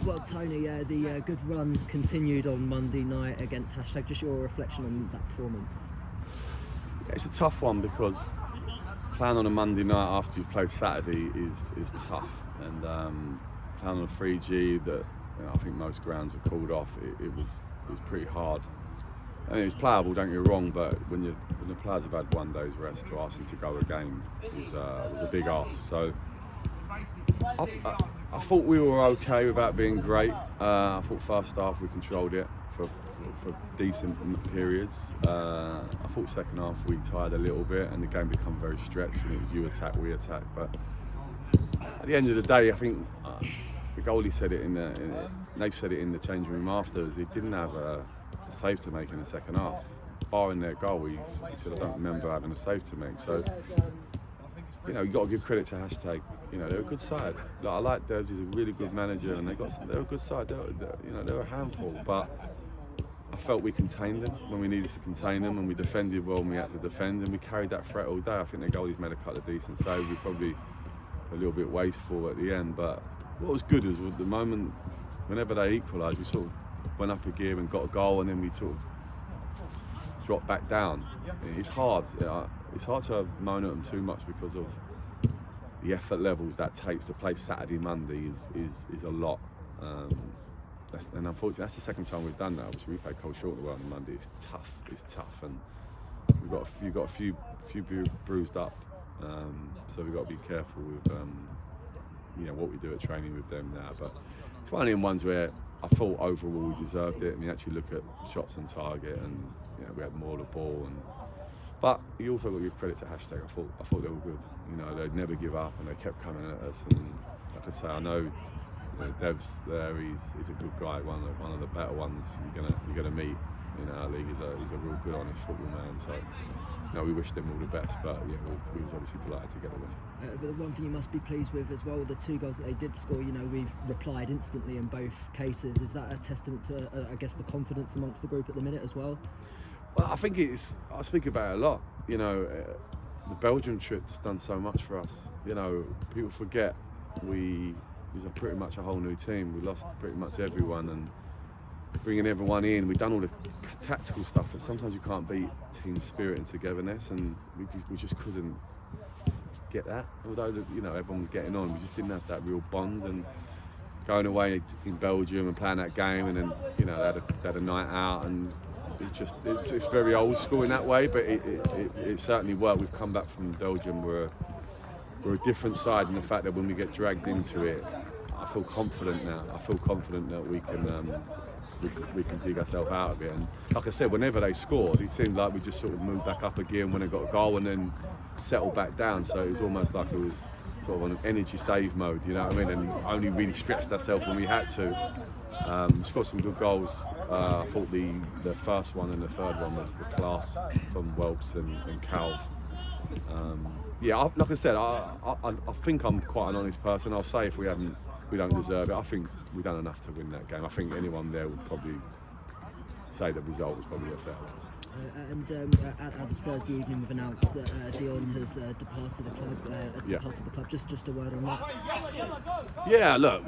Well, Tony, the good run continued on Monday night against #. Just your reflection on that performance. It's a tough one because playing on a Monday night after you've played Saturday is tough, and playing on a 3G that I think most grounds are called off. It was pretty hard. I mean, it was playable, don't get me wrong, but when the players have had one day's rest, to ask them to go a game was a big ask. So I thought we were okay without being great. I thought first half we controlled it for decent periods. I thought second half we tired a little bit and the game became very stretched and it was you attack, we attack. But at the end of the day, I think the goalie said it Nate said it in the changing room afterwards. He didn't have a save to make in the second half. Barring their goal, he said, I don't remember having a save to make. So, you've got to give credit to #. They're a good side. I like Debs, he's a really good manager, and they're a good side. They're a handful, but I felt we contained them when we needed to contain them, and we defended well when we had to defend, and we carried that threat all day. I think the goalie's made a couple of decent saves. We probably a little bit wasteful at the end, but what was good is with the moment, whenever they equalised, we sort of went up a gear and got a goal, and then we sort of dropped back down. It's hard. It's hard to moan at them too much because of the effort levels that takes to play Saturday, Monday is a lot. And unfortunately, that's the second time we've done that. Obviously, we played Cold Short the world on Monday. It's tough, and we've got a few bruised up. So we've got to be careful with what we do at training with them now. But it's one of them ones where I thought overall we deserved it, and you actually look at shots on target, and we had more of the ball. But you also got to give credit to #. I thought they were good. They'd never give up, and they kept coming at us. And like I say, I know Dev's there. He's a good guy, one of the better ones you're gonna meet in our league. He's a real good, honest football man. So we wish them all the best. But we was obviously delighted to get the win. But the one thing you must be pleased with as well, the 2 goals that they did score. We've replied instantly in both cases. Is that a testament to, I guess, the confidence amongst the group at the minute as well? Well, I think I speak about it a lot. The Belgium trip's done so much for us. People forget we was pretty much a whole new team. We lost pretty much everyone, and bringing everyone in, we've done all the tactical stuff, but sometimes you can't beat team spirit and togetherness, and we just couldn't get that. Although everyone was getting on, we just didn't have that real bond. And going away in Belgium and playing that game, and then they had a night out, and it's very old school in that way, but it certainly worked. We've come back from Belgium, we're a different side in the fact that when we get dragged into it, I feel confident now. I feel confident that we can dig ourselves out of it. And like I said, whenever they scored, it seemed like we just sort of moved back up again when they got a goal, and then settled back down. So it was almost like it was sort of on an energy save mode, you know what I mean? And only really stretched ourselves when we had to. Scored some good goals. I thought the first one and the third one was the class from Welps and Calv. Like I said, I think I'm quite an honest person. I'll say if we don't deserve it. I think we've done enough to win that game. I think anyone there would probably say the result was probably a fair one. As of Thursday evening, we've announced that Deon has departed the club. Just a word on that. Yeah, look,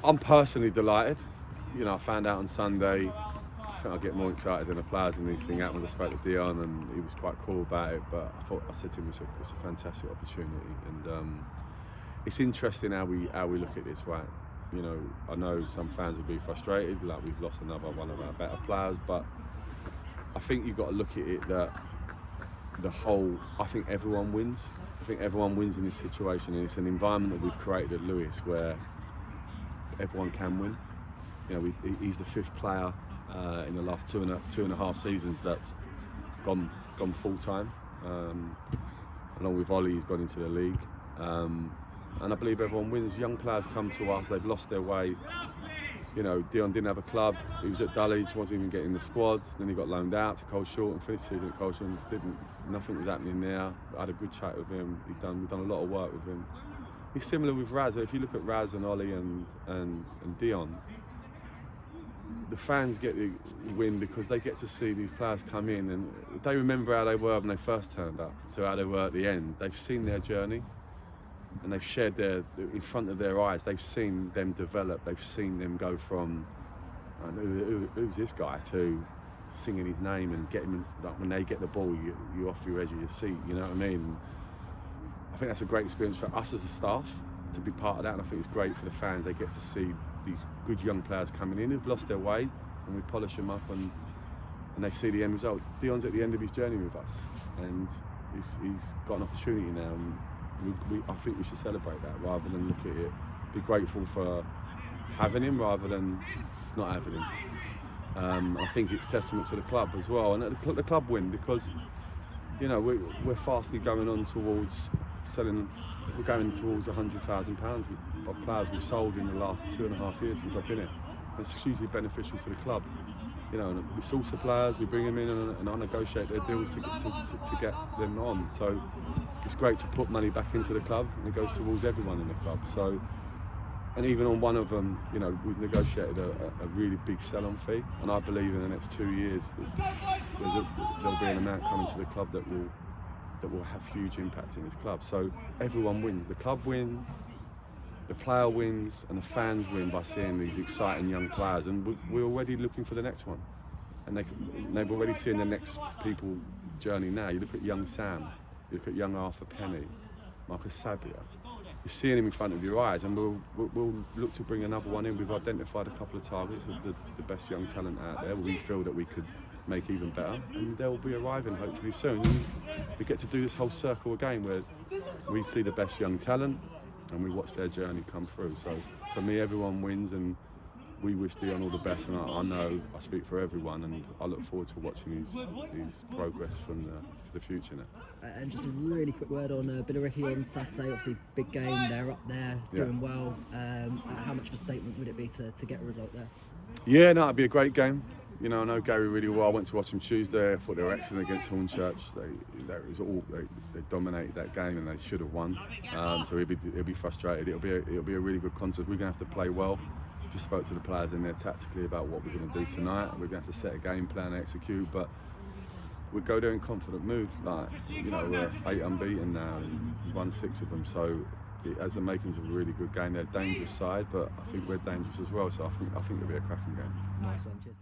I'm personally delighted. I found out on Sunday. I think I get more excited than the players when these things happen. I spoke to Deon, and he was quite cool about it. But I said to him, it's a fantastic opportunity, and it's interesting how we look at this, right? I know some fans will be frustrated, like we've lost another one of our better players, but I think you've got to look at it that I think everyone wins. I think everyone wins in this situation, and it's an environment that we've created at Lewes where everyone can win. He's the 5th player in the last two and a half seasons that's gone full time. Along with Ollie, he's gone into the league. And I believe everyone wins. Young players come to us, they've lost their way. Deon didn't have a club, he was at Dulwich, wasn't even getting the squads, then he got loaned out to Cold Short and finished the season at Cold Short. Nothing was happening there. I had a good chat with him, we've done a lot of work with him. He's similar with Raz. If you look at Raz and Ollie and Deon, the fans get the win because they get to see these players come in, and they remember how they were when they first turned up to how they were at the end. They've seen their journey. and they've shared in front of their eyes. They've seen them develop. They've seen them go from who's this guy to singing his name and getting, like, when they get the ball, you off your edge of your seat. You know what I mean? I think that's a great experience for us as a staff to be part of that, and I think it's great for the fans. They get to see these good young players coming in who've lost their way, and we polish them up, and they see the end result. Deon's at the end of his journey with us, and he's got an opportunity now, and I think we should celebrate that rather than look at it. Be grateful for having him rather than not having him. I think it's testament to the club as well, and the club win, because we're fastly going on towards selling. We're going towards £100,000 of players we've sold in the last 2.5 years since I've been here. It's hugely beneficial to the club. And we source the players, we bring them in, and I negotiate their deals to get them on. So it's great to put money back into the club, and it goes towards everyone in the club. So, and even on one of them, we've negotiated a really big sell-on fee, and I believe in the next 2 years there'll be an amount coming to the club that will have huge impact in this club. So everyone wins. The club win, the player wins, and the fans win by seeing these exciting young players. And we're already looking for the next one. And they've already seen the next people journey now. You look at young Sam, you look at young Arthur Penny, Marcus Sabia. You're seeing him in front of your eyes, and we'll look to bring another one in. We've identified a couple of targets of the best young talent out there. We feel that we could make even better, and they'll be arriving hopefully soon. And we get to do this whole circle again where we see the best young talent and we watch their journey come through. So for me, everyone wins, and we wish Deon all the best, and I know I speak for everyone, and I look forward to watching his progress for the future now. And just a really quick word on Billericay on Saturday. Obviously, big game. They're up there doing well. How much of a statement would it be to get a result there? Yeah, no, it'd be a great game. I know Gary really well. I went to watch him Tuesday. I thought they were excellent against Hornchurch. They dominated that game, and they should have won. So he'll be frustrated. It'll be a really good contest. We're going to have to play well. Just spoke to the players in there tactically about what we're going to do tonight. We're going to have to set a game plan, execute, but we go there in confident mood. We're 8 unbeaten now, and we've won 6 of them. So it has the makings of a really good game. They're a dangerous side, but I think we're dangerous as well. So I think it'll be a cracking game. Nice one, cheers.